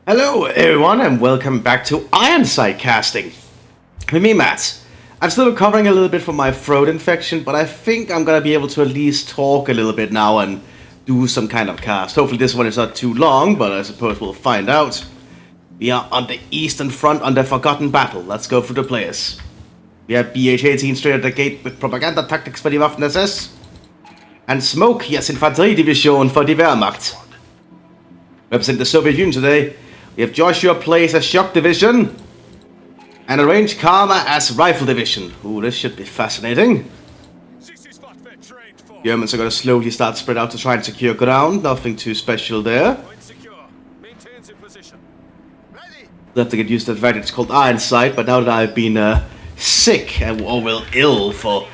Hello everyone and welcome back to Ironside casting. With me, Matt. I'm still recovering a little bit from my throat infection, but I think I'm gonna be able to at least talk a little bit now and do some kind of cast. Hopefully this one is not too long, but I suppose we'll find out. We are on the Eastern Front under Forgotten Battle. Let's go through the players. We have BH-18 straight at the gate with propaganda tactics for the Waffen-SS. And Smoke, yes, Infanteriedivision for the Wehrmacht. Represent the Soviet Union today. We have Joshua plays as Shock Division. And Arranged Karma as Rifle Division. Ooh, this should be fascinating. Germans are going to slowly start spread out to try and secure ground. Nothing too special there. We'll have to get used to the fact it's called Ironside, but now that I've been sick and ill for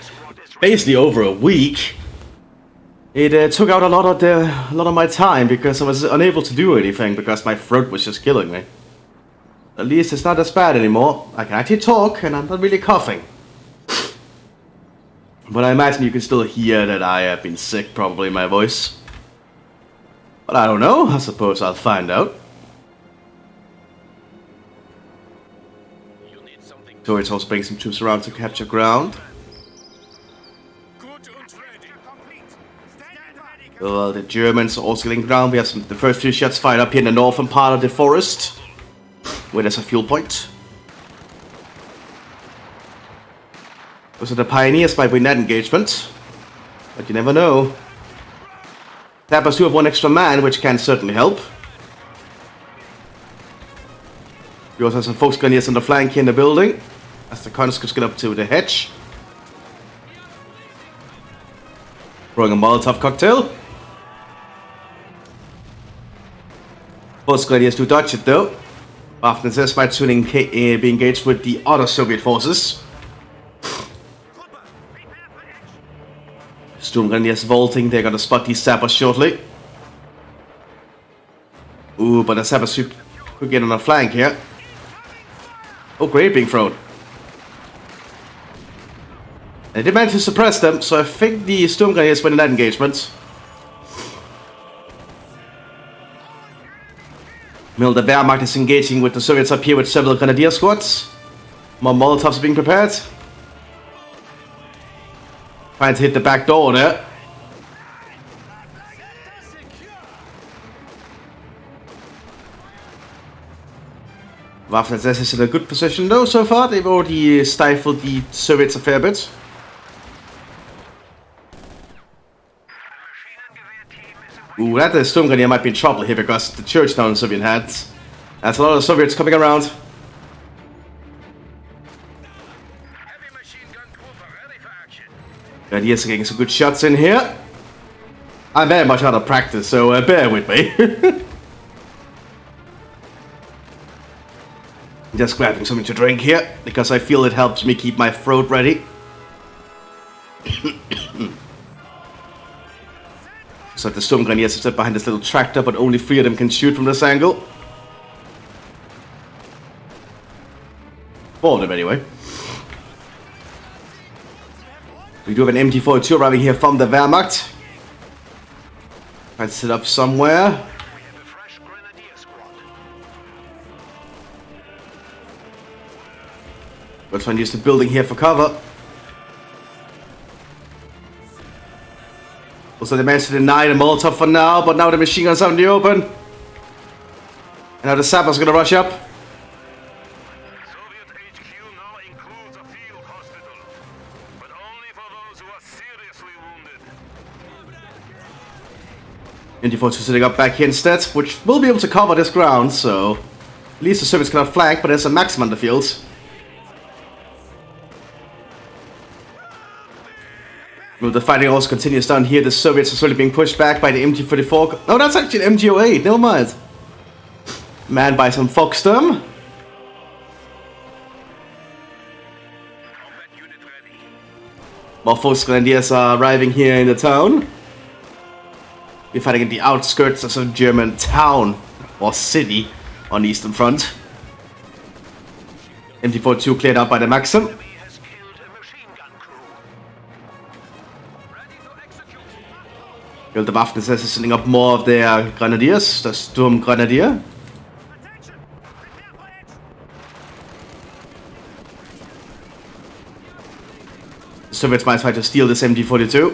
basically over a week, it took out a lot of my time because I was unable to do anything because my throat was just killing me. At least it's not as bad anymore. I can actually talk and I'm not really coughing. But I imagine you can still hear that I have been sick, probably in my voice. But I don't know. I suppose I'll find out. So it's also bringing some troops around to capture ground. Well, the Germans are also getting ground. We have the first few shots fired up here in the northern part of the forest, where there's a fuel point. So the Pioneers might win that engagement, but you never know. Tappers do have one extra man, which can certainly help. We also have some Volksgrenadiers on the flank here in the building, as the conscripts get up to the hedge. Throwing a Molotov cocktail. Volksgrenadiers do dodge it though. Mthis might soon be engaged with the other Soviet forces. Sturmgrenadiers vaulting, they're gonna spot these sappers shortly. Ooh, but the sappers could get on the flank here. Oh, grenade being thrown. They did manage to suppress them, so I think the Sturmgrenadiers win in that engagement. Meanwhile, the Wehrmacht is engaging with the Soviets up here with several Grenadier squads. More Molotovs are being prepared. Trying to hit the back door there. Waffen-SS is in a good position though so far. They've already stifled the Soviets a fair bit. Ooh, that Sturmgrenadier might be in trouble here because the church now in Soviet hands. That's a lot of Soviets coming around. Grenadiers are getting some good shots in here. I'm very much out of practice, so bear with me. Just grabbing something to drink here because I feel it helps me keep my throat ready. So the Sturmgrenadiers sit behind this little tractor, but only 3 of them can shoot from this angle. 4 of them anyway. We do have an MT-42 arriving here from the Wehrmacht. Trying to sit up somewhere. We'll try and use the building here for cover. Also, they managed to deny the Molotov for now, but now the machine guns out in the open. And now the sappers are going to rush up. Soviet HQ now includes a field hospital, but only for those who are seriously wounded. MT-42 sitting up back here instead, which will be able to cover this ground, so at least the Soviets cannot flank, but there's a maximum on the field. Well, the fighting also continues down here. The Soviets are slowly being pushed back by the MT-34. Oh, that's actually an MG-08. Never mind. Manned by some Foxsturm. More Volksgrenadiers are arriving here in the town. We're fighting in the outskirts of some German town or city on the Eastern Front. MT-42 cleared out by the Maxim. The Waffen-SS is sending up more of their Grenadiers, the Sturmgrenadier. Soviets might try to steal this MG42.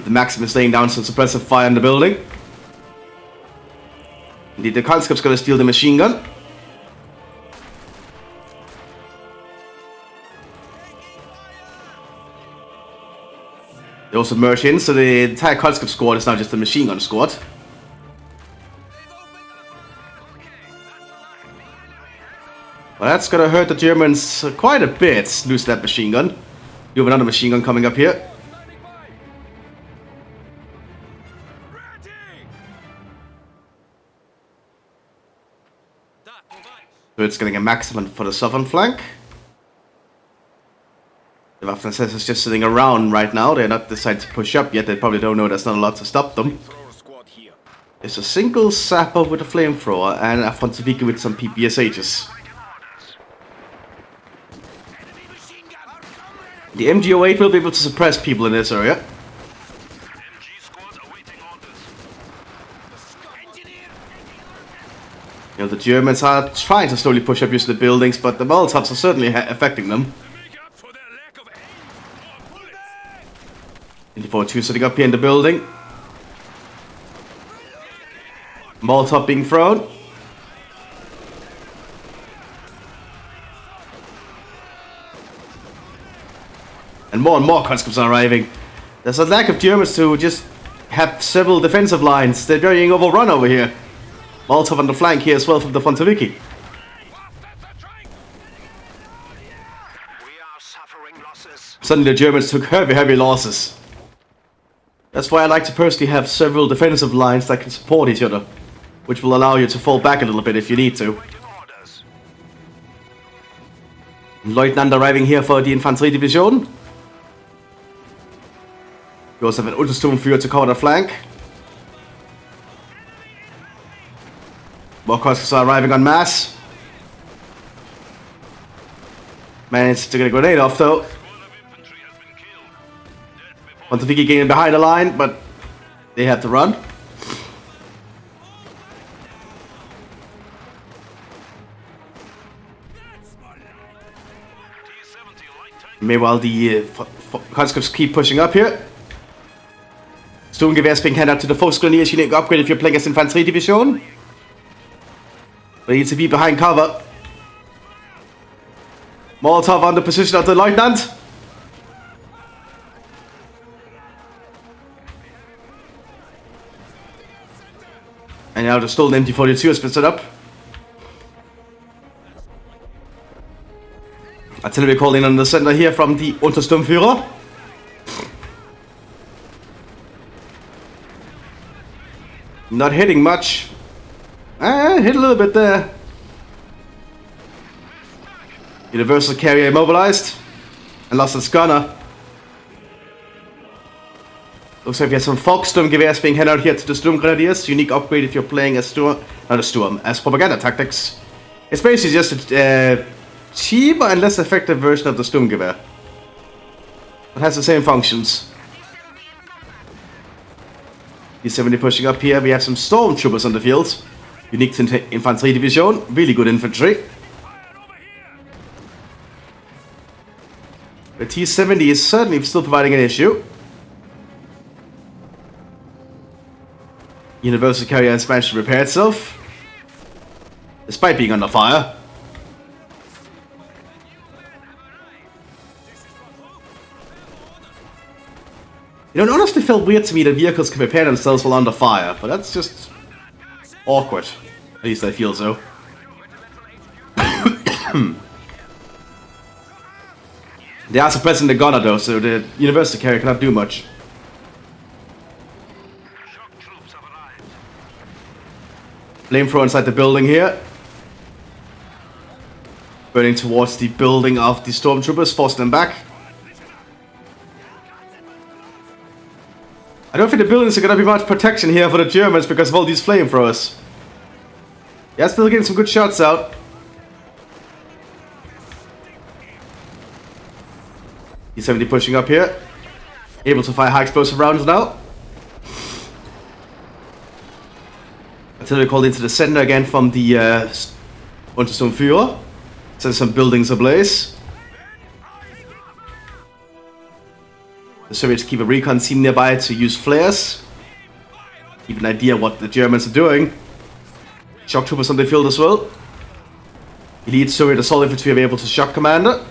The Maximus laying down some suppressive fire in the building. Indeed, the conscript's gonna steal the machine gun. They also merge in, so the entire conscript squad is now just a machine gun squad. Well, that's gonna hurt the Germans quite a bit, lose that machine gun. You have another machine gun coming up here. So it's getting a maximum for the southern flank. The Waffen-SS is just sitting around right now. They're not decided to push up yet. They probably don't know there's not a lot to stop them. There's a single sapper with a flamethrower and a Fonzavika with some PPSHs. The MG08 will be able to suppress people in this area. You know, the Germans are trying to slowly push up using the buildings, but the Molotovs are certainly affecting them. 24-2 sitting up here in the building. Molotov being thrown. And more conscripts are arriving. There's a lack of Germans to just have several defensive lines. They're being overrun over here. Molotov on the flank here as well from the Fonzaviki. Suddenly the Germans took heavy losses. That's why I like to personally have several defensive lines that can support each other, which will allow you to fall back a little bit if you need to. Lieutenant arriving here for the Infantry Division. We also have an Untersturmführer to cover the flank. More conscripts are arriving en masse. Managed to get a grenade off though. Monteviki getting behind the line, but they have to run. Meanwhile, the conscripts keep pushing up here. Sturmgewehrs being handed out to the Volksgrenadiers. You need to upgrade if you're playing as Infantry Division. But he needs to be behind cover. Molotov on the position of the Lieutenant. And now the stolen MT-42 has been set up. Artillery calling on the center here from the Untersturmführer. Not hitting much. Hit a little bit there. Universal carrier immobilized. And lost its gunner. Looks like we have some Volkssturmgewehrs being handed out here to the Sturmgrenadiers. Unique upgrade if you're playing as as propaganda tactics. It's basically just a cheaper and less effective version of the Sturmgewehr. It has the same functions. D70 pushing up here. We have some stormtroopers on the field. Unique to Infantry Division. Really good infantry. The T70 is certainly still providing an issue. Universal carrier has managed to repair itself, despite being under fire. You know, it honestly felt weird to me that vehicles can repair themselves while under fire, but that's just awkward. At least I feel so. They are suppressing the gunner though, so the universal carrier cannot do much. Flamethrower inside the building here. Burning towards the building of the stormtroopers, force them back. I don't think the buildings are gonna be much protection here for the Germans because of all these flamethrowers. Yeah, still getting some good shots out. D70 pushing up here. Able to fire high explosive rounds now. Artillery called into the center again from the Untersturmführer. Set some buildings ablaze. The Soviets keep a recon team nearby to use flares. Keep an idea what the Germans are doing. Shock troopers on the field as well. Elite Soviet assault infantry are able to shock commander.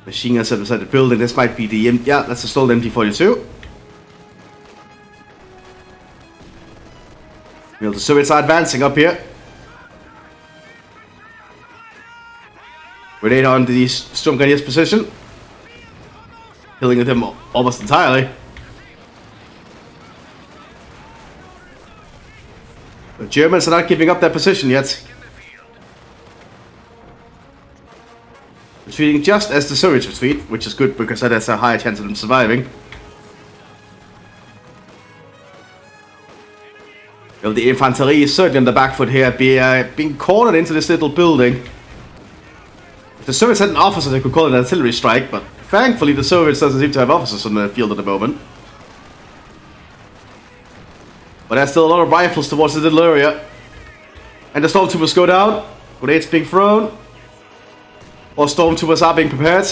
Machine guns set beside the building. This might be the yeah, that's a stolen MT-42. Well, the Soviets are advancing up here. Grenade on the Storm Gunner's position. Killing them almost entirely. The Germans are not giving up their position yet. Retreating just as the Soviets retreat, which is good because that has a higher chance of them surviving. Well, the infantry is certainly on the back foot here, being cornered into this little building. If the Soviets had an officer, they could call it an artillery strike, but thankfully the Soviets doesn't seem to have officers on the field at the moment. But there's still a lot of rifles towards the little area. And the stormtroopers go down. Grenades being thrown. Or stormtroopers are being prepared.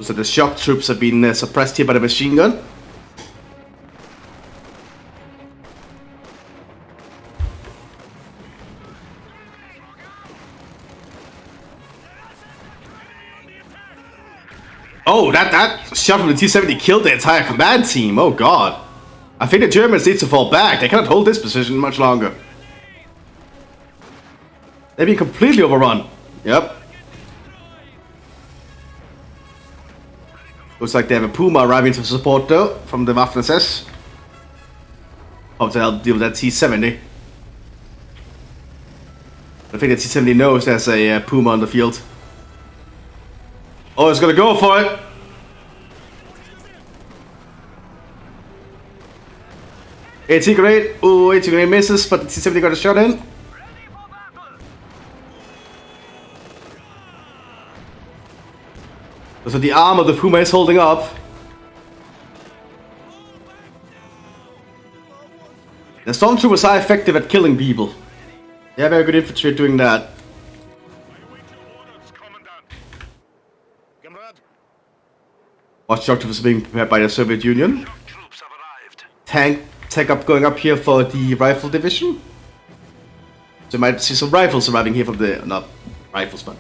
So the shock troops have been suppressed here by the machine gun. Oh, that shot from the T-70 killed the entire command team. Oh god. I think the Germans need to fall back. They cannot hold this position much longer. They've been completely overrun. Yep. Looks like they have a Puma arriving to support though, from the Mthis. Hope to help deal with that T-70. I think the T-70 knows there's a Puma on the field. Oh, it's gonna go for it! AT grenade. Ooh, AT grenade misses, but the T-70 got a shot in. So the arm of the Puma is holding up. The stormtroopers are effective at killing people. They have very good infantry at doing that. Watch shock troopers being prepared by the Soviet Union. Tech up going up here for the rifle division. So you might see some rifles arriving here from the not rifles but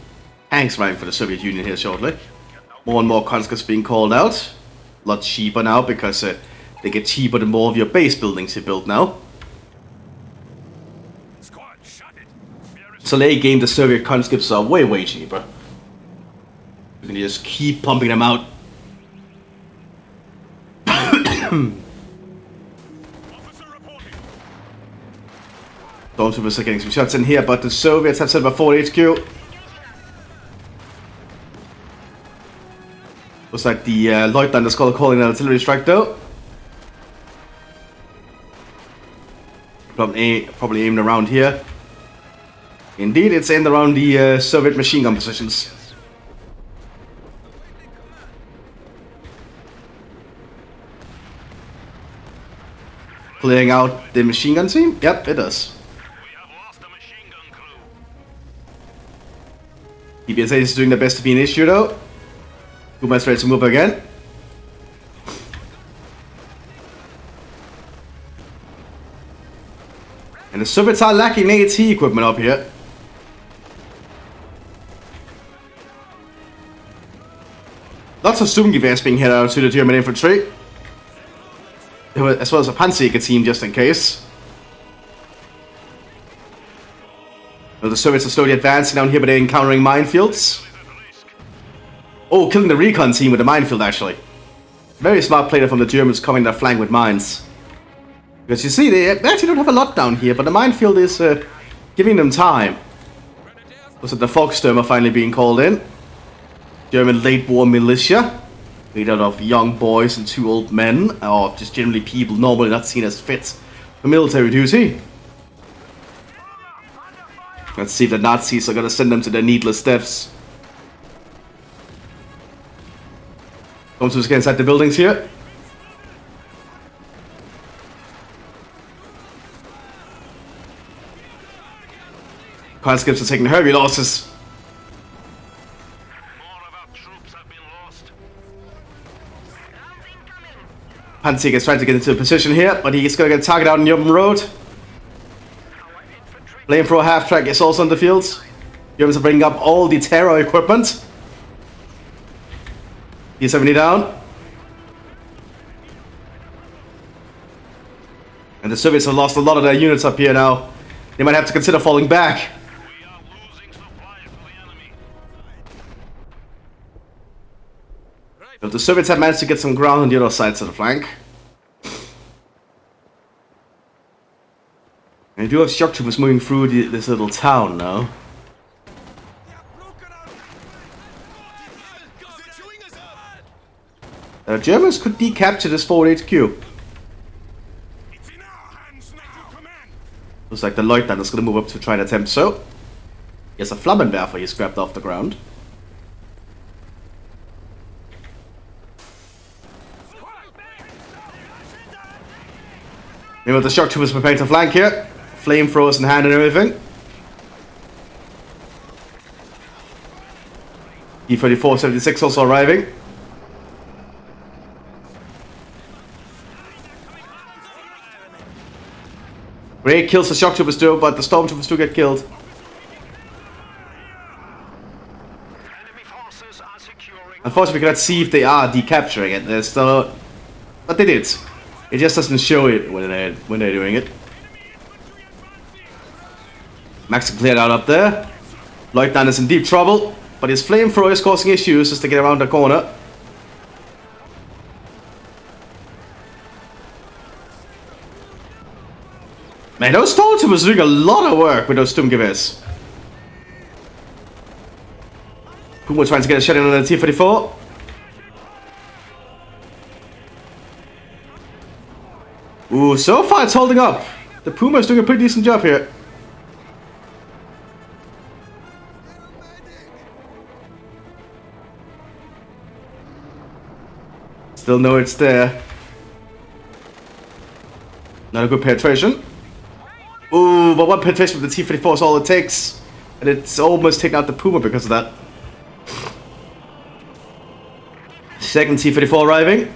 tanks arriving for the Soviet Union here shortly. More and more conscripts being called out. A lot cheaper now because they get cheaper the more of your base buildings you build now. So late game the Soviet conscripts are way cheaper. You can just keep pumping them out. Stormtroopers are getting some shots in here, but the Soviets have set up a forward HQ. Looks like the Lieutenant is calling an artillery strike though. Probably aimed around here. Indeed, it's aimed around the Soviet machine gun positions. Clearing out the machine gun team? Yep, it does. PBSA is doing their best to be an issue though. Puma's ready to move again. And the Soviets are lacking AT equipment up here. Lots of Sturmgewehrs being hit out to the German infantry. As well as a Panzerjäger team just in case. Well, the Soviets are slowly advancing down here, but they're encountering minefields. Oh, killing the recon team with a minefield actually. Very smart play from the Germans covering their flank with mines. Because you see, they actually don't have a lot down here, but the minefield is giving them time. Looks like the Volkssturm are finally being called in. German late war militia. Made out of young boys and 2 old men, or just generally people normally not seen as fit for military duty. Let's see if the Nazis are gonna send them to their needless deaths. Stormtroopers get inside the buildings here. Conscripts are taking heavy losses. More of our troops have been lost. Panzer is trying to get into a position here, but he's gonna get targeted out on the open road. Flamethrower half-track is also on the field. Germans are bringing up all the terror equipment. T-70 down. And the Soviets have lost a lot of their units up here now. They might have to consider falling back. We are losing supplies to the enemy. But the Soviets have managed to get some ground on the other sides of the flank. And they do have shock troopers moving through this little town now. The Germans could decapture this forward HQ. It's in our hands now. Command. Looks like the Lieutenant is going to move up to try and attempt so. He has a Flammenwerfer he's grabbed off the ground. Maybe the shock troopers preparing to flank here. Flamethrowers in hand and everything. E-3476 also arriving. Great kills the shock troopers too, but the stormtroopers do get killed. Enemy forces are securing. Unfortunately, we cannot see if they are decapturing it. There's still, but they did. It just doesn't show it when they're doing it. Max cleared out up there. Lieutenant is in deep trouble, but his flamethrower is causing issues just to get around the corner. Man, those stormtroopers are doing a lot of work with those Sturmgewehrs. Puma trying to get a shot in on the T-34. Ooh, so far it's holding up. The Puma is doing a pretty decent job here. Still know it's there. Not a good penetration. Ooh, but one penetration with the T-34 is all it takes. And it's almost taken out the Puma because of that. Second T-34 arriving.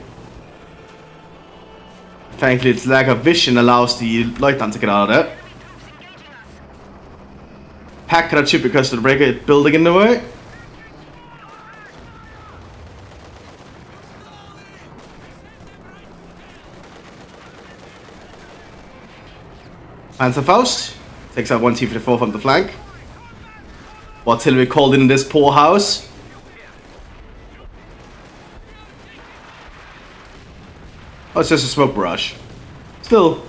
Thankfully, its lack of vision allows the Lieutenant to get out of there. Pack cannot shoot because of the breaker building in the way. Panzerfaust takes out one T-34 from the flank. Artillery called in this poor house. Oh, it's just a smoke barrage. Still.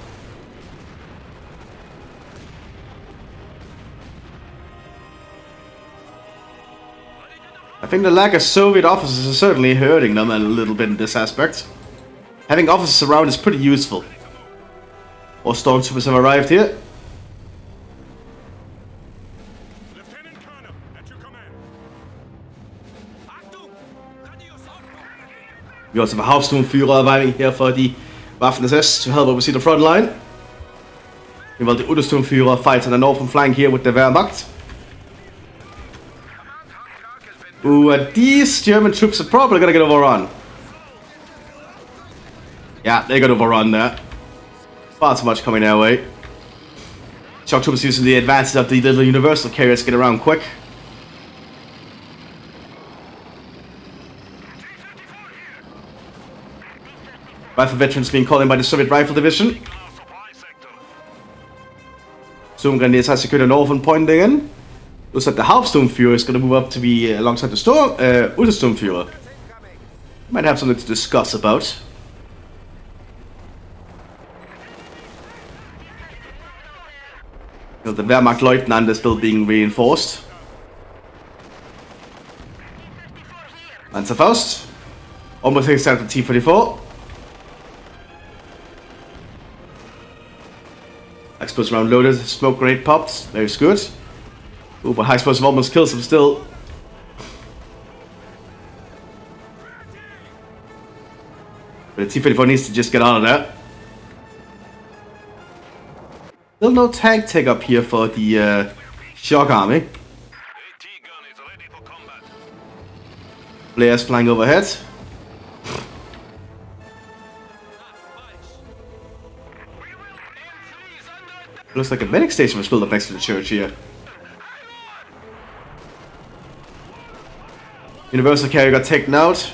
I think the lack of Soviet officers is certainly hurting them a little bit in this aspect. Having officers around is pretty useful. More stormtroopers have arrived here. Lieutenant Colonel, at your command. We also have a Hauptsturmführer arriving here for the Waffen-SS to help oversee the front line. Meanwhile, the Untersturmführer fights on the northern flank here with the Wehrmacht. Ooh, these German troops are probably gonna get overrun. Yeah, they got overrun there. Far too much coming their way. Shock troopers using the advances of the little universal carriers to get around quick. Rifle veterans being called in by the Soviet Rifle Division. Zoom Grenadiers has secured a northern point again. Looks like the Hauptsturmführer is going to move up to be alongside the Untersturmführer. Might have something to discuss about. The Wehrmacht Lieutenant is still being reinforced. Panzerfaust. Almost takes out the T-34. Explosive round loaded, smoke grenade popped. Very good. Ooh, but high explosive almost kills him still. But the T-34 needs to just get out of that. Still no tank take up here for the Shock Army. AT gun is ready for combat. Players flying overhead. Looks like a medic station was built up next to the church here. Universal carrier got taken out.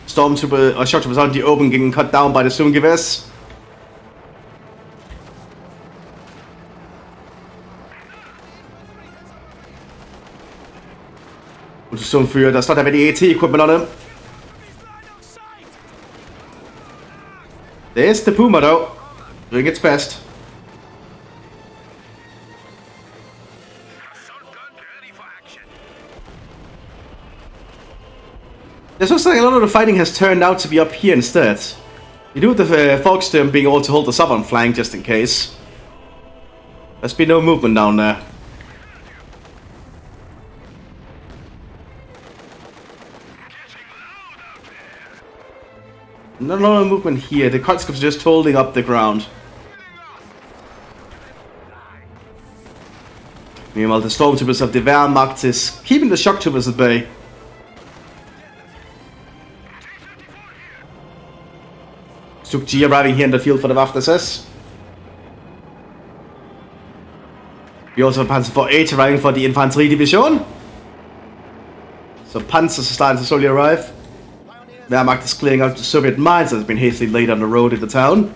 Stormtrooper or shock troopers out in the open getting cut down by the Sturmgewehrs. Und the Sturmführer does not have any AT equipment on him. There's the Puma though, doing its best. This looks like a lot of the fighting has turned out to be up here instead. You do with the Volkssturm being able to hold the southern flank just in case. There's been no movement down there. Not a lot of movement here. The conscripts are just holding up the ground. Meanwhile, the stormtroopers of the Wehrmacht is keeping the shock troopers at bay. Stuk G arriving here in the field for the Waffen-SS. We also have Panzer IV arriving for the Infantry Division. So Panzers are starting to slowly arrive. Wehrmacht is clearing out the Soviet mines that have been hastily laid on the road in the town.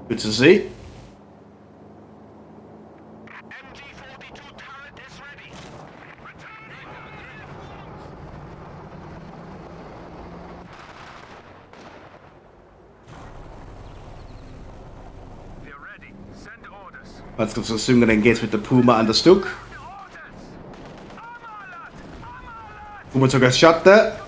Good to see. Let's go soon gonna engage with the Puma and the Stuk. Puma took a shot there.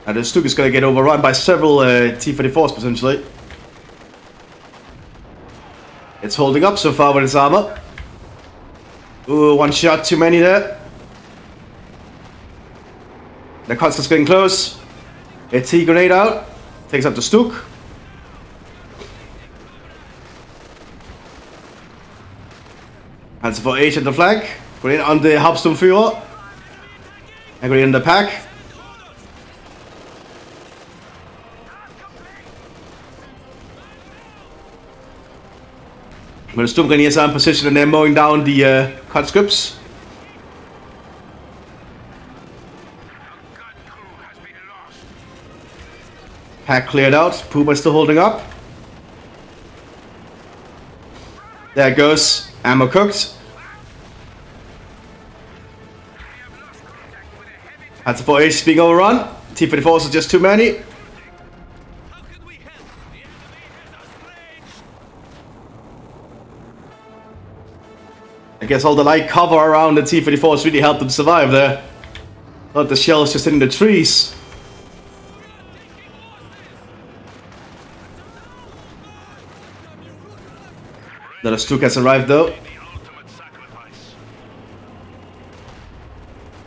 And the Stuk is gonna get overrun by several T-34s potentially. It's holding up so far with its armor. Ooh, one shot too many there. The Constant's getting close. A T grenade out. Takes up the Stuk. Panzer IV at the flank. Grenade on the Hauptsturmführer. And grenade in the pack. But the Sturmgrenadiers are in position and they're mowing down the conscripts. Pack cleared out. Puma is still holding up. There it goes. Ammo cooked. Panzer IV is being overrun. T-34s are just too many. I guess all the light cover around the T-34s really helped them survive there. Not the shells just hitting the trees. Another Stuk has arrived though.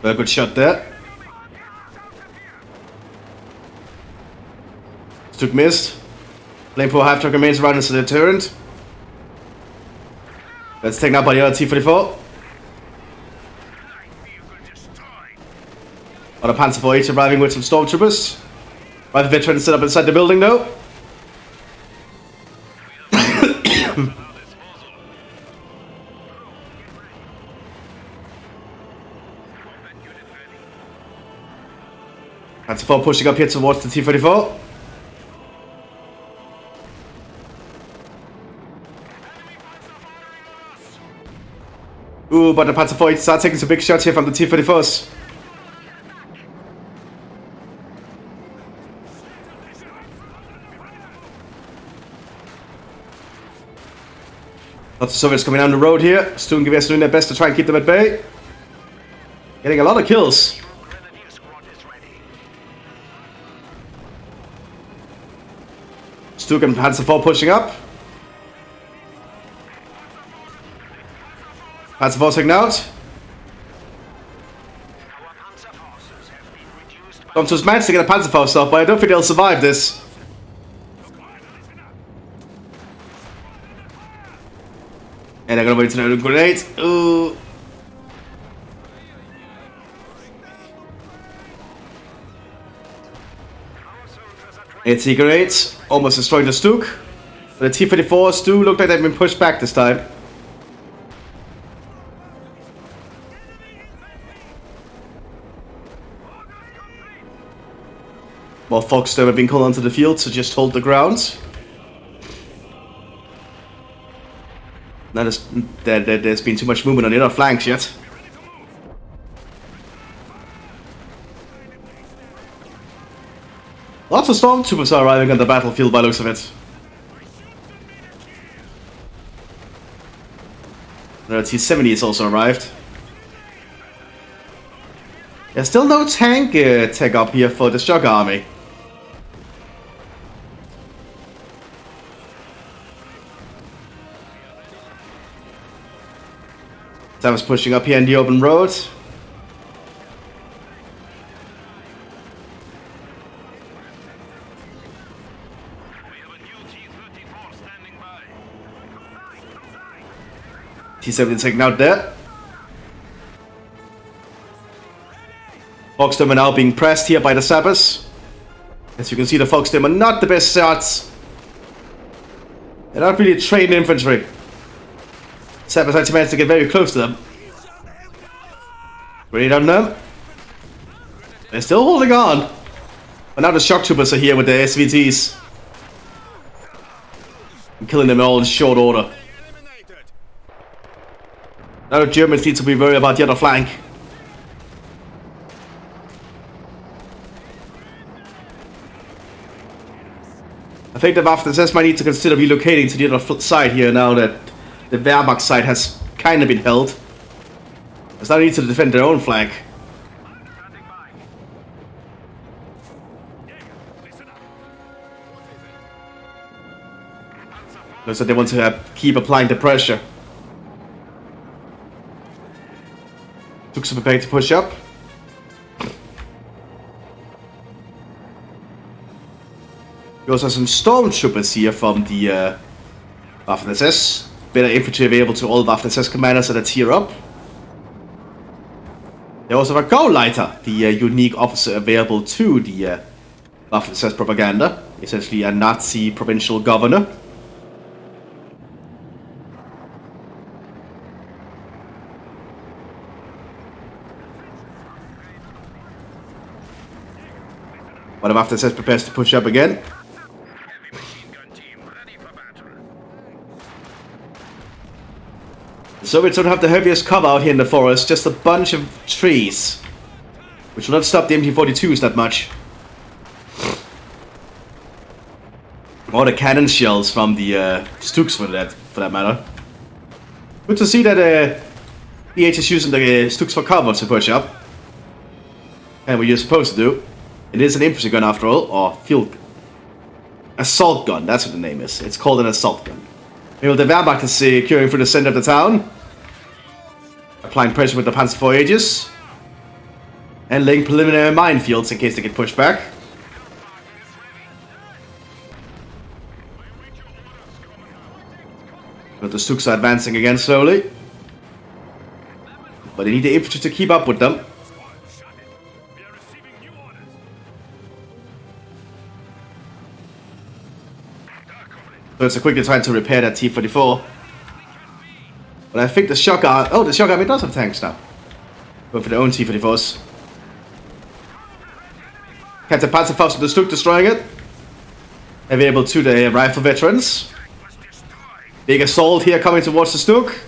Very good shot there. Stuk missed. Flamethrower half-truck remains around into the turret. That's taken out by the other T-34. Other Panzer IV arriving with some stormtroopers. Private veterans set up inside the building though. Panzer IV pushing up here towards the T-34. Ooh, but the Panzer IV starts taking some big shots here from the T-34s. Lots of Soviets coming down the road here. Sturmgewehrs doing their best to try and keep them at bay. Getting a lot of kills. Stuk and Panzer IV pushing up. Panzer force taken out. Stormtroopers managed to get a Panzer force off, but I don't think they'll survive this. And they're gonna wait to know the grenades. Ooh. AT grenades, almost destroying the Stook. But the T-34s do look like they've been pushed back this time. More Foxstorm have been called onto the field to just hold the ground. Now there's been too much movement on the other flanks yet. Lots of stormtroopers are arriving on the battlefield by looks of it. The T-70 has also arrived. There's still no tank tech up here for the Shock Army. Sam is pushing up here in the open road. T-70 taken out there. Foxstorm are now being pressed here by the Sappers. As you can see, the Foxstorm are not the best shots. They're not really trained infantry. Sappers actually managed to get very close to them. Grenade on them. They're still holding on. But now the shock troopers are here with their SVTs. I'm killing them all in short order. Now the Germans need to be worried about the other flank. I think the Waffen-SS might need to consider relocating to the other side here now that the Wehrmacht side has kind of been held. There's no need to defend their own flank. Looks like they want to keep applying the pressure. Took some preparing to push up. We also have some stormtroopers here from the Waffen-SS. Better infantry available to all Waffen-SS commanders that are tier up. They also have a Gauleiter, the unique officer available to the Waffen-SS propaganda. Essentially a Nazi provincial governor. But the Waffen-SS prepares to push up again. The Soviets don't have the heaviest cover out here in the forest, just a bunch of trees. Which will not stop the MT-42s that much. Or the cannon shells from the Stuks for that matter. Good to see that BH is using the Stuks for cover to push up. And what you're supposed to do. It is an infantry gun after all, or field... Assault gun, that's what the name is. It's called an assault gun. Meanwhile, the Wehrmacht is securing through the center of the town. Applying pressure with the Panzer IV Aegis. And laying preliminary minefields in case they get pushed back. But the Stuks are advancing again slowly. But they need the infantry to keep up with them. So it's a quick time to repair that T-44. But I think the Shock Army... Oh, the Shock Army does have tanks now. Going for their own T-44s. Captain Panzerfaust with the Stuk destroying it. Available to the rifle veterans. Big assault here coming towards the Stuk.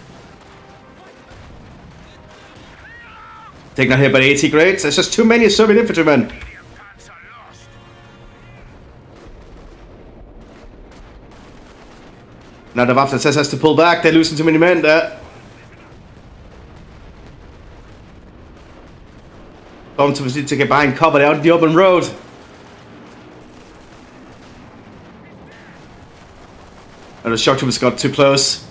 Taken out here by the AT grades. There's just too many Soviet infantrymen. Now the Waffen-SS has to pull back, they're losing too many men there. Stormtroopers need to get behind cover, they're out in the open road. And the shock troopers got too close.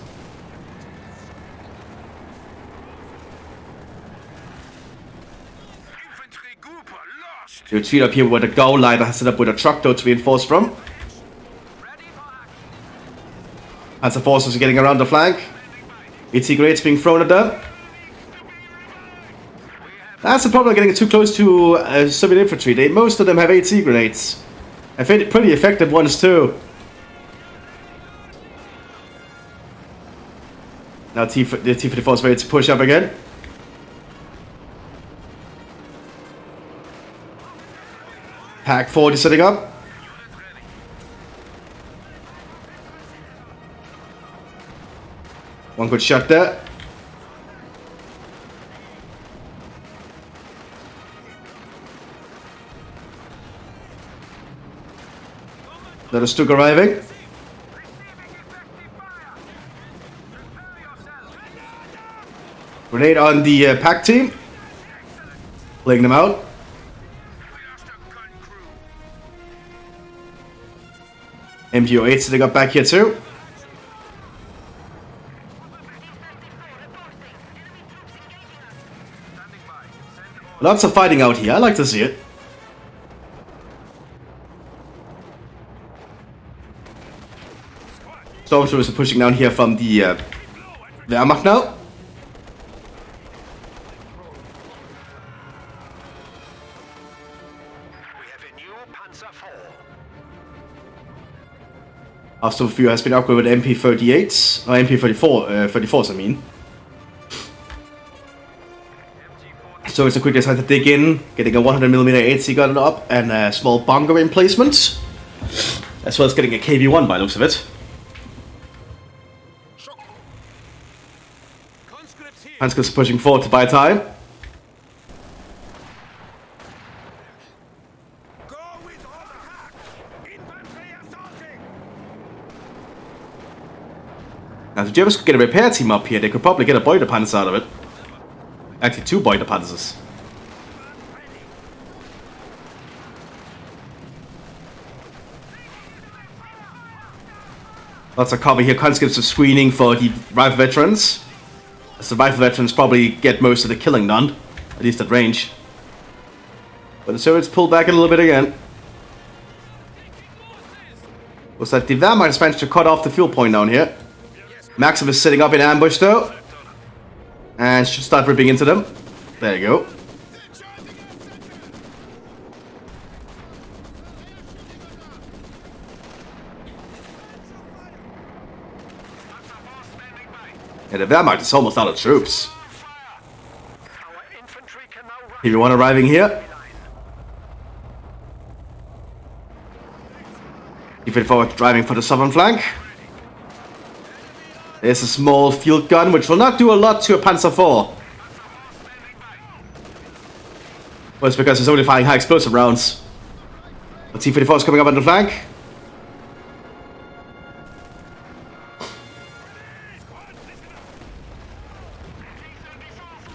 You retreat up here where the goal line has set up with a truck though to reinforce from. As the forces are getting around the flank. AT grenades being thrown at them. That's the problem of getting too close to Soviet infantry. Most of them have AT grenades. I think pretty effective ones too. Now the T-54 is ready to push up again. Pack 40 setting up. One good shot there. Another Stuk arriving. Grenade on the pack team. Playing them out. MGO8 setting up back here too. Lots of fighting out here. I like to see it. Stormtroopers are pushing down here from the Wehrmacht now. After fuel has been upgraded with MP38s, or MP34, 34s I mean. So it's a quick decide to dig in, getting a 100mm HC gun up and a small bunker emplacement. As well as getting a KV-1 by the looks of it. Conscripts pushing forward to buy time. Now, if the Germans could get a repair team up here, they could probably get a Boiler Panzer out of it. Actually, 2 Boiler Panzers. Lots of cover here. Conscripts are screening for the rifle veterans. As the rifle veterans probably get most of the killing done, at least at range. But the Soviets pull back a little bit again. Looks like the Wehrmacht has managed to cut off the fuel point down here. Maxim is sitting up in ambush though. And should start ripping into them. There you go. And the Wehrmacht is almost out of troops. TV-1 arriving here. T-54 driving for the southern flank. There's a small field gun, which will not do a lot to a Panzer IV. Well, it's because it's only firing high explosive rounds. The T-54 is coming up on the flank.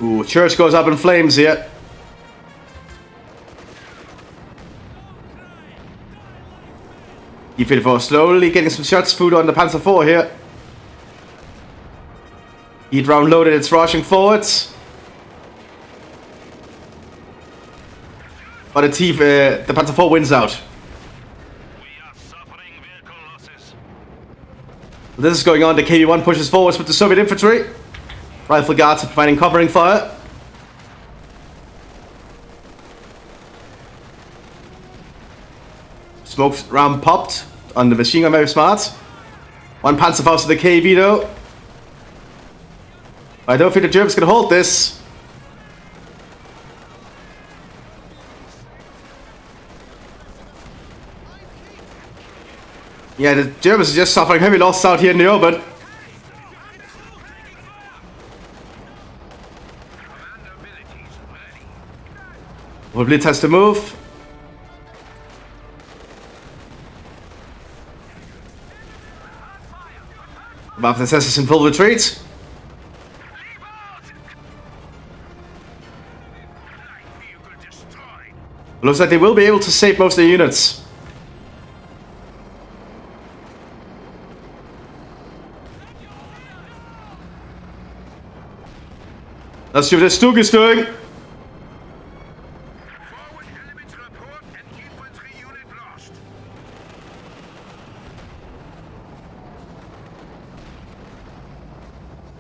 Ooh, church goes up in flames here. T-54 slowly getting some shots through on the Panzer IV here. Heat round loaded, it's rushing forwards. But the Panzer IV wins out. We are suffering vehicle losses. This is going on, the KV-1 pushes forwards with the Soviet infantry. Rifle guards are providing covering fire. Smoke round popped on the machine gun, very smart. One Panzerfaust to the KV though. I don't think the Germans can hold this. Yeah, the Germans are just suffering heavy loss out here in the open. Well, Blitz has to move. Mthis is in full retreat. Looks like they will be able to save most of their units. Let's see what this Stuk is doing.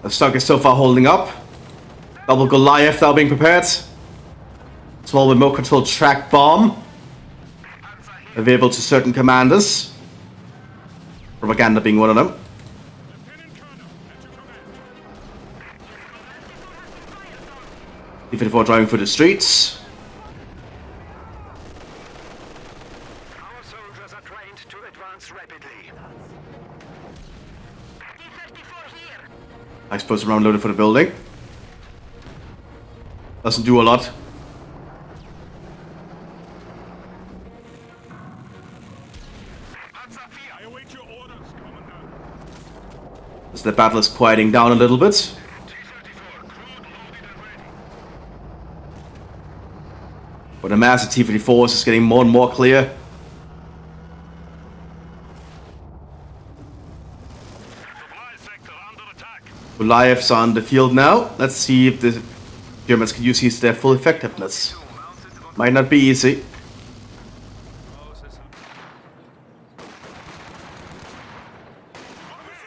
The stock is so far holding up. Double Goliath now being prepared. Small remote control track bomb. Available to certain commanders. Propaganda being one of them. T-54 driving through the streets. Our soldiers are trained to advance rapidly. T-34 here. Explosive round loaded for the building. Doesn't do a lot. I await your orders, Commandant. As the battle is quieting down a little bit. T-34, crude loaded and ready. But the massive T-54s is getting more and more clear. Supply sector under attack. Goliaths are on the field now. Let's see if the Germans can use their full effectiveness. Might not be easy.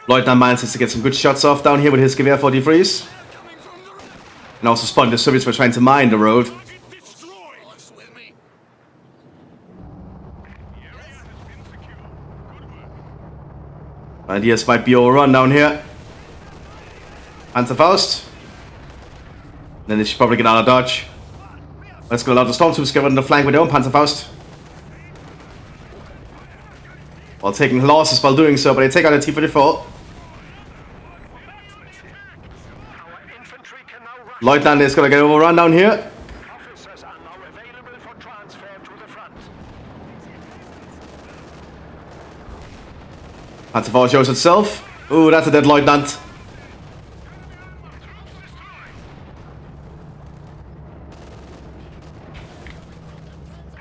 Leutnant manages to get some good shots off down here with his Gewehr 43s. And also spotting the Soviets were trying to mine the road. Ideas might be overrun down here. Panzerfaust. Then they should probably get out of dodge. Let's go allow the Stormtroopers to get on the flank with their own Panzerfaust. While taking losses while doing so, but they take out a T-34. Our infantry can now rush. Lieutenant is gonna get overrun down here. Officers are now available for transfer to the front. Panzerfaust shows itself. Ooh, that's a dead Lieutenant.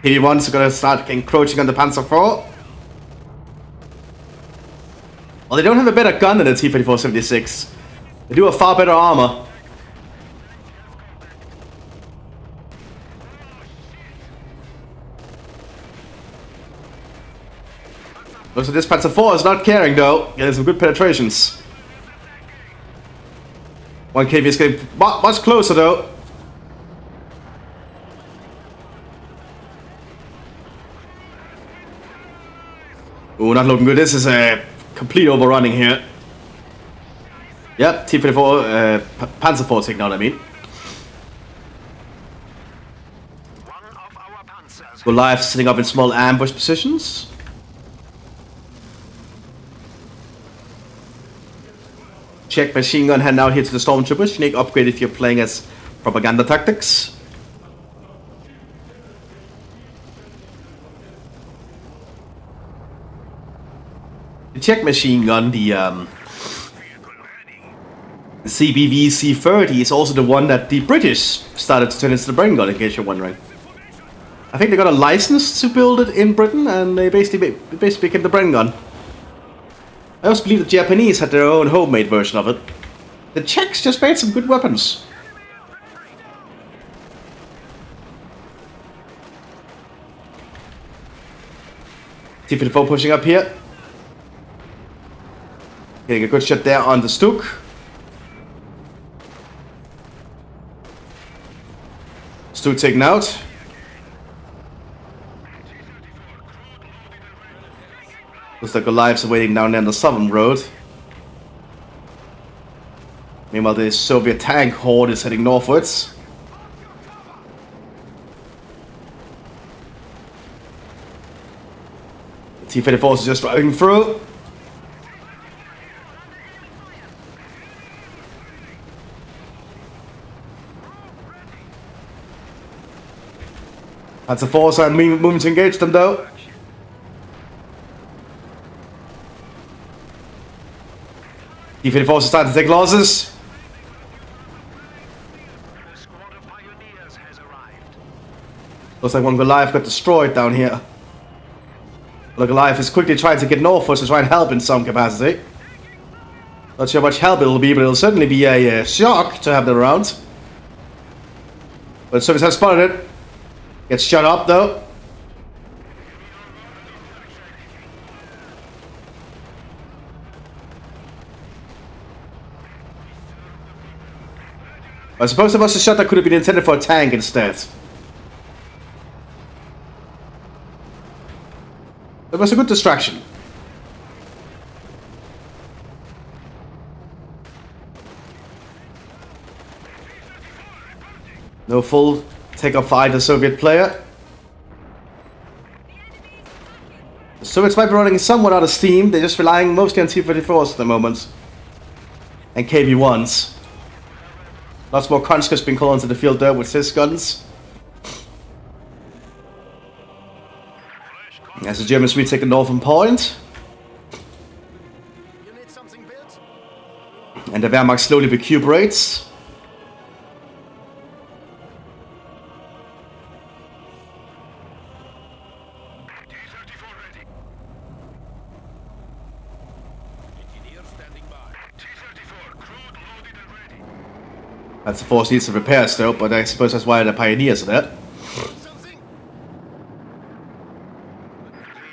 P1's gonna start encroaching on the Panzer IV. Well, they don't have a better gun than the T-34-76. They do have far better armor. Looks like this Panzer IV is not caring though. Getting some good penetrations. One KV is getting much closer though. Ooh, not looking good. This is a complete overrunning here. Yep, T-34, Panzer IV taken out, I mean. One of our panzers. Goliath sitting up in small ambush positions. Check machine gun hand out here to the Stormtroopers. Unique upgrade if you're playing as propaganda tactics. The Czech machine gun, the CBV C30, is also the one that the British started to turn into the brain gun, in case you're wondering. I think they got a license to build it in Britain, and they basically became the brain gun. I also believe the Japanese had their own homemade version of it. The Czechs just made some good weapons. T-54 pushing up here. Getting a good shot there on the Stuk. Stuk taken out. Looks like Goliaths are waiting down there on the southern road. Meanwhile, the Soviet tank horde is heading northwards. The T-54 is just driving through. That's a force and moving to engage them though. T-54 is starting to take losses. The squad of pioneers has arrived. Looks like one Goliath got destroyed down here. The Goliath is quickly trying to get northwards to try and help in some capacity. Not sure how much help it'll be, but it'll certainly be a shock to have them around. But Soviets have spotted it. Gets shut up though. I suppose it was a shot that could have been intended for a tank instead. It was a good distraction. No full take-off for either Soviet player. The Soviets might be running somewhat out of steam. They're just relying mostly on T-34s at the moment. And KV-1s. Lots more conscripts being called onto the field there with his guns. As the Germans retake the northern point. And the Wehrmacht slowly recuperates. That's the force needs some repairs though, but I suppose that's why the pioneers are there.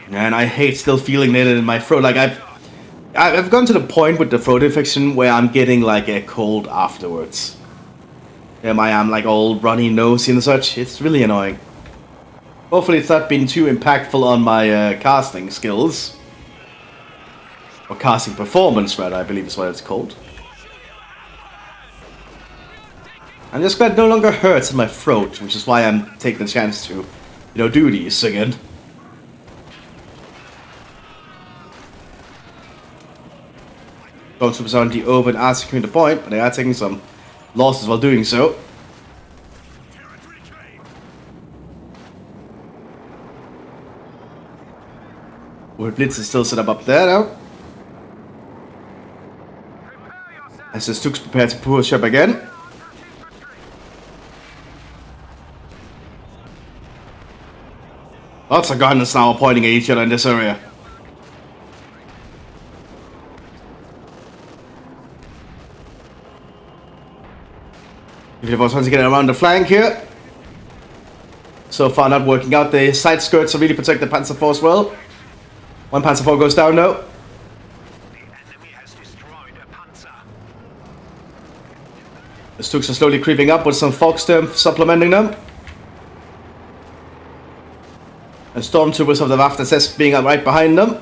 And I hate still feeling it in my throat. Like I've gone to the point with the throat infection where I'm getting like a cold afterwards. I am like all runny nosy and such. It's really annoying. Hopefully it's not been too impactful on my casting skills. Or casting performance rather, I believe is what it's called. I'm just glad it no longer hurts in my throat, which is why I'm taking the chance to, do these again. Stormtroopers are on the open are securing the point, but they are taking some losses while doing so. Blitz is still set up there now. As the Stooks prepare to push up again. Lots of guns now are pointing at each other in this area. If it was once again around the flank here. So far not working out. The side skirts are really protect the Panzer Force well. One Panzer IV goes down now. The Stooks are slowly creeping up with some Fogsturm supplementing them. And Stormtroopers of the Mthis being right behind them.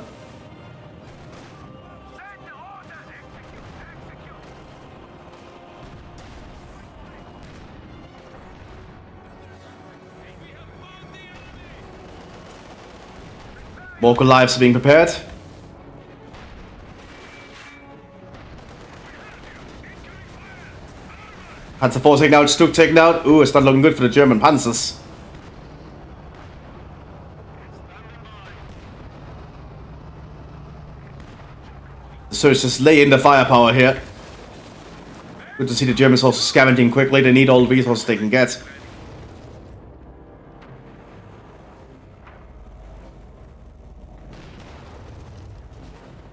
More lives are being prepared. Panzer IV taken out, Stook taken out. Ooh, it's not looking good for the German Panzers. So it's just lay in the firepower here. Good to see the Germans also scavenging quickly. They need all the resources they can get.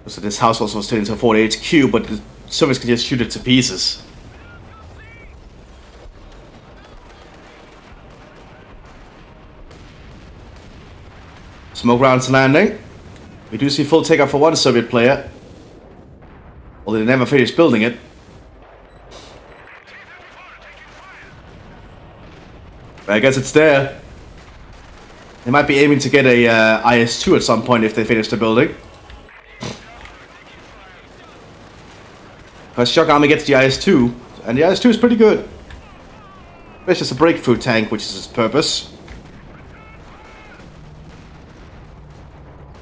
So this house also was turned into a 48 HQ, but the Soviets can just shoot it to pieces. Smoke rounds landing. We do see full takeoff for one Soviet player. Although they never finished building it. But I guess it's there. They might be aiming to get a IS-2 at some point if they finish the building. Because Shock Army gets the IS-2, and the IS-2 is pretty good. It's just a breakthrough tank, which is its purpose.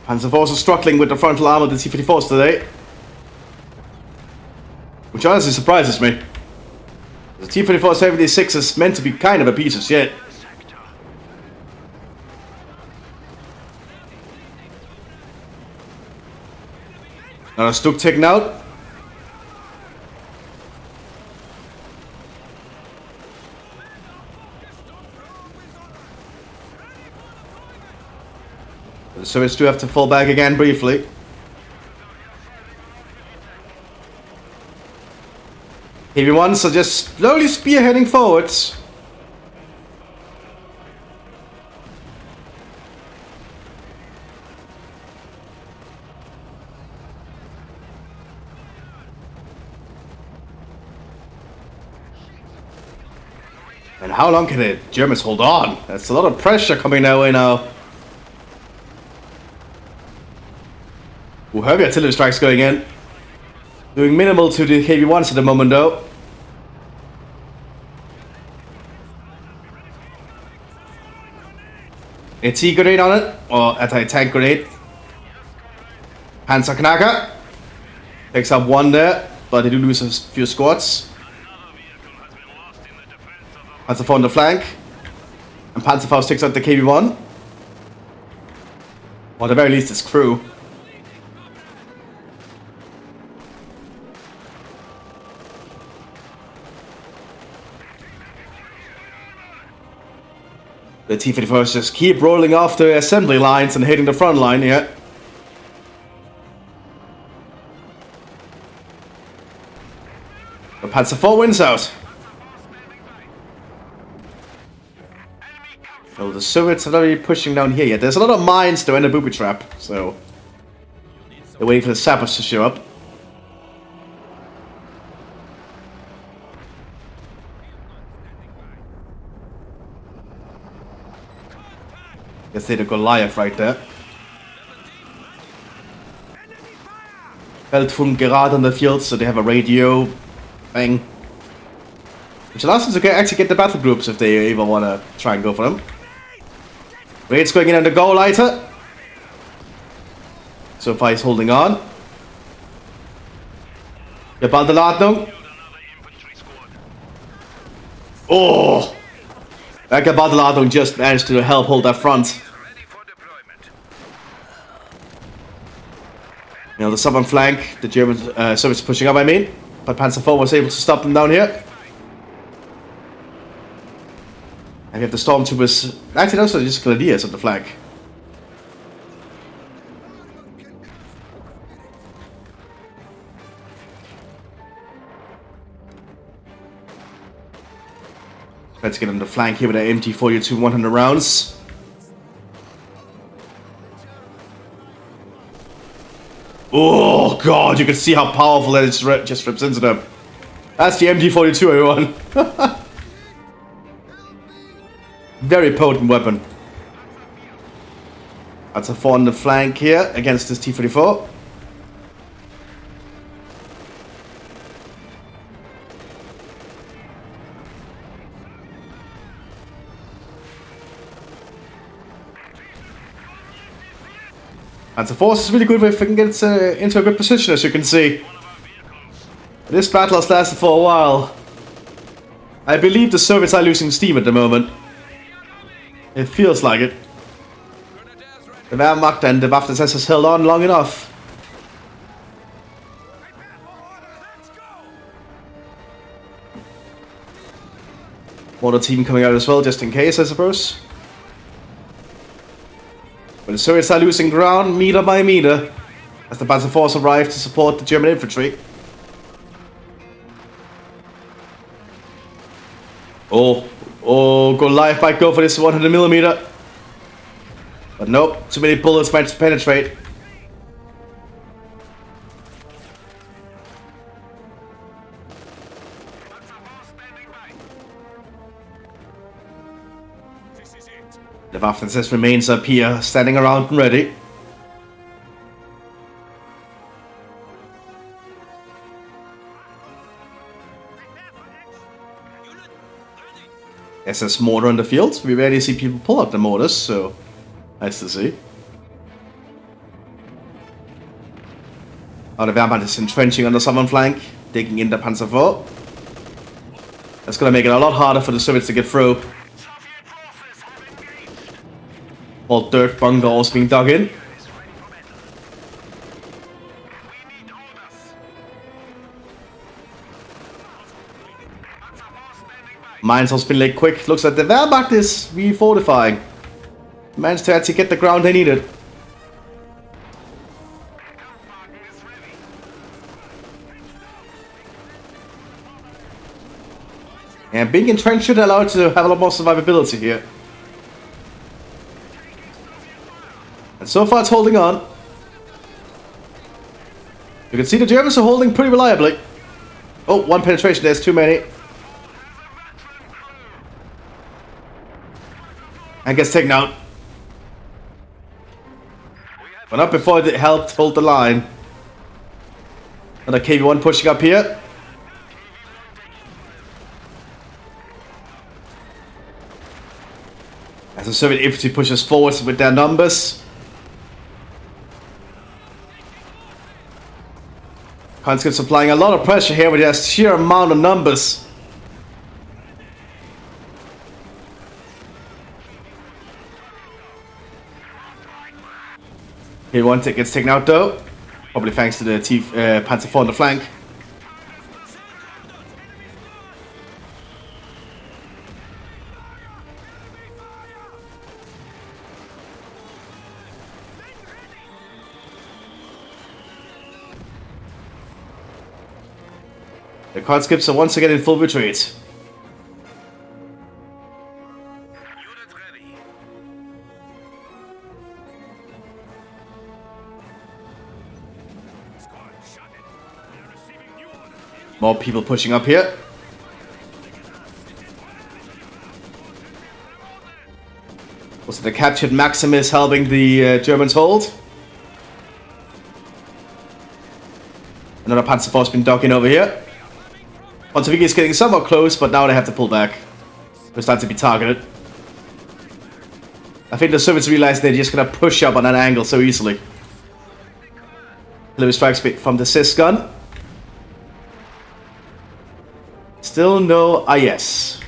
Panzer IV are struggling with the frontal armor of the T-54s today. Which honestly surprises me. The T-34-76 is meant to be kind of a piece of shit. Another Stook taken out. The Soviets do have to fall back again briefly. KV-1s are just slowly spearheading forwards. And how long can the Germans hold on? That's a lot of pressure coming their way now. Ooh, heavy artillery strikes going in. Doing minimal to the KV-1s at the moment though. AT grenade on it, or anti-tank grenade. Panzerknacker. Takes up one there, but they do lose a few squads. Panzer IV on the flank. And Panzerfaust takes out the KV-1. Or at the very least his crew. The T-54s just keep rolling off the assembly lines and hitting the front line here. The Panzer IV wins out. So the Soviets are not really pushing down here yet. There's a lot of mines though and a booby trap, so they're waiting for the sappers to show up. Guess they had a Goliath right there. Feldfunk gerade on the field, so they have a radio thing. Which allows them to actually get the battle groups if they even want to try and go for them. Raid's going in on the goal lighter. So far he's holding on. Gebaldeladung. Oh! That Gebaldeladung just managed to help hold that front. You know, the southern flank, the German Soviets pushing up, I mean. But Panzer IV was able to stop them down here. And we have the stormtroopers. Actually, those are just grenadiers on the flank. Let's get on the flank here with the MT-42 100 rounds. Oh god, you can see how powerful that is, just rips into them. That's the MT-42, everyone. Very potent weapon. That's a 4 on the flank here against this T-34. Panzer Force is really good if it can get into a good position, as you can see. This battle has lasted for a while. I believe the Soviets are losing steam at the moment. It feels like it. The Wehrmacht and the Waffen has held on long enough. More team coming out as well, just in case, I suppose. But the Soviets are losing ground meter by meter as the Panzer Force arrive to support the German infantry. Oh, Goliath might go for this 100mm. But nope, too many bullets might penetrate. The Waffen remains up here, standing around and ready. SS mortar on the field. We rarely see people pull out the mortars, so nice to see. Oh, the Wehrmacht is entrenching on the southern flank, digging in the Panzer IV. That's gonna make it a lot harder for the Soviets to get through. All dirt bunker also being dug in. Mines also been laid quick. Looks like the Wehrmacht is refortifying. Managed to actually get the ground they needed. And being entrenched should allow it to have a lot more survivability here. And so far it's holding on. You can see the Germans are holding pretty reliably. Oh, one penetration, there's too many. Tank gets taken out. But not before it helped hold the line. Another KV-1 pushing up here. As the Soviet infantry pushes forwards with their numbers. Conscripts applying a lot of pressure here with their sheer amount of numbers. Here one gets taken out though. Probably thanks to the Panzer IV on the flank. The conscripts are once again in full retreat. Unit ready. Squad shot it. They're receiving new orders. More people pushing up here. Also, the captured Maximus helping the Germans hold. Another Panzer IV has been docking over here. Pontoviki is getting somewhat close, but now they have to pull back. They're starting to be targeted. I think the Soviets realize they're just gonna push up on an angle so easily. Delivery strike speed from the CIS gun. Still no IS.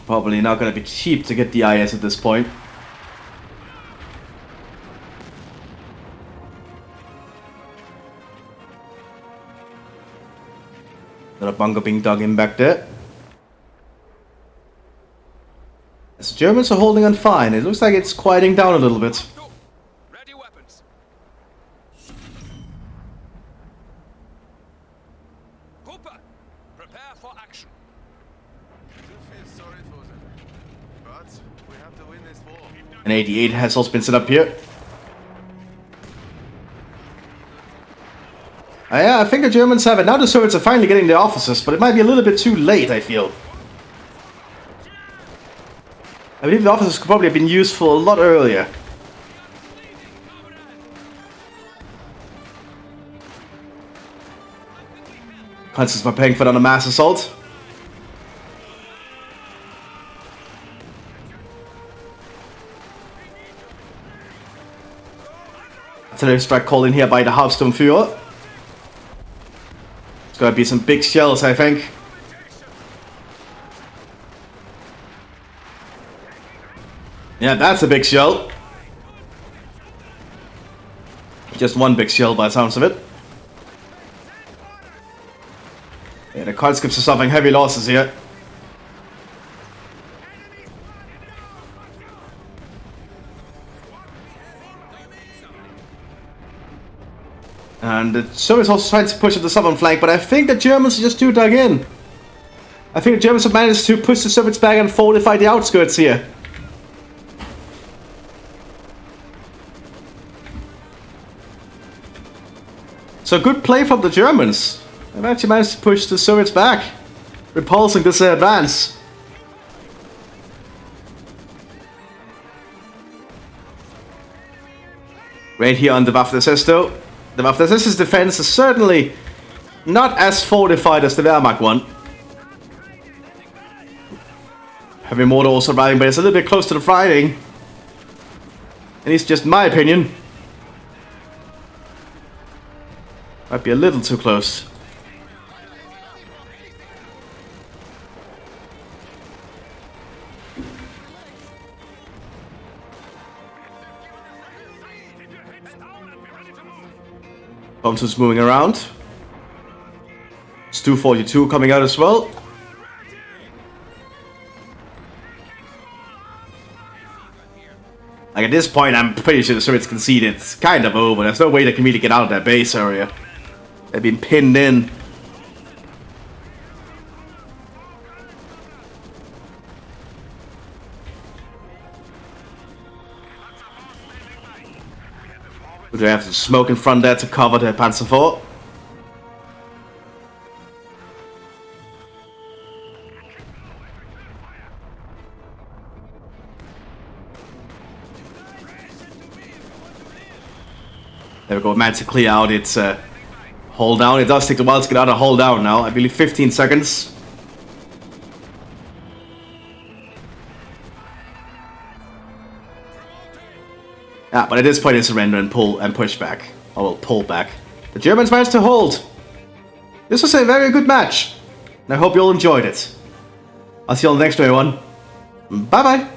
Probably not gonna be cheap to get the IS at this point. Another bunker being dug in back there. As the Germans are holding on fine, it looks like it's quieting down a little bit. Ready weapons. Cooper, prepare for action. I do feel sorry for them, but we have to win this war. An 88 has also been set up here. Yeah, I think the Germans have it. Now the Soviets are finally getting their officers, but it might be a little bit too late, I feel. I believe the officers could probably have been useful a lot earlier. Constance preparing for another mass assault. Artillery strike called in here by the Hauptsturmführer. It's gonna be some big shells, I think. Yeah, that's a big shell. Just one big shell by the sounds of it. Yeah, the conscripts are suffering heavy losses here. And the Soviets also trying to push at the southern flank, but I think the Germans are just too dug in. I think the Germans have managed to push the Soviets back and fortify the outskirts here. So good play from the Germans. They've actually managed to push the Soviets back, repulsing this advance. Right here on the Mthis though. The Mthis' defense is certainly not as fortified as the Wehrmacht one. Heavy mortar also arriving, but it's a little bit close to the fighting. And it's just my opinion. Might be a little too close. Thompson's moving around. It's 242 coming out as well. Like at this point, I'm pretty sure the Soviets conceded. It's kind of over. There's no way they can really get out of that base area. They've been pinned in. They have some smoke in front there to cover the Panzer IV. There we go, man, to clear out its hold down. It does take a while to get out of hold down now. I believe 15 seconds. Yeah, but at this point, it's surrender and pull and push back. Or well, pull back. The Germans managed to hold. This was a very good match. And I hope you all enjoyed it. I'll see you all next time, everyone. Bye bye.